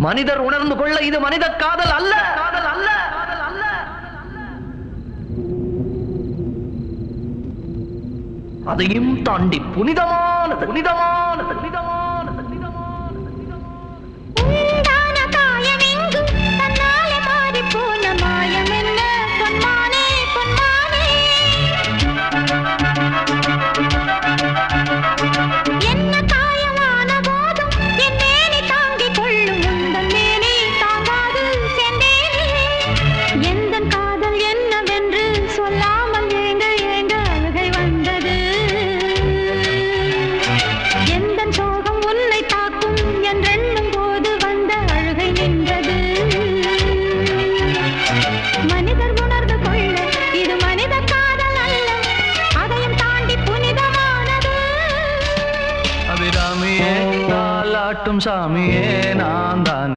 மனிதர் உணர்ந்து கொள்ள இது மனித காதல் அல்ல, காதல் அல்ல, காதல் அல்ல. அதையும் தாண்டி புனிதமானது, புனிதமானது, புனிதமானது, புனிதமானது. உண்டான காயமெங்கு தன்னாலே மாறி போன மாயம் என்ன பொன்மானே, பொன்மானே. என்ன காயமான போதும் என் மேனி தாங்கிக் கொள்ளும் உந்தன் மேனி தாங்காது சென்றேனே. எந்தன் காதல் என்னவென்று சொல்லாமல் ஏங்க ஏங்க அழுகை வந்தது. எந்தன் சோகம் உன்னை தாக்கும் என்றெண்ணும் போது வந்த அழுகை நின்றது. மனிதர் உணர்ந்து கொள்ள இது மனித காதல் அல்ல, அதையும் தாண்டி புனிதமானது. அபிராமியே தாலாட்டும் சாமியே நான் தான்.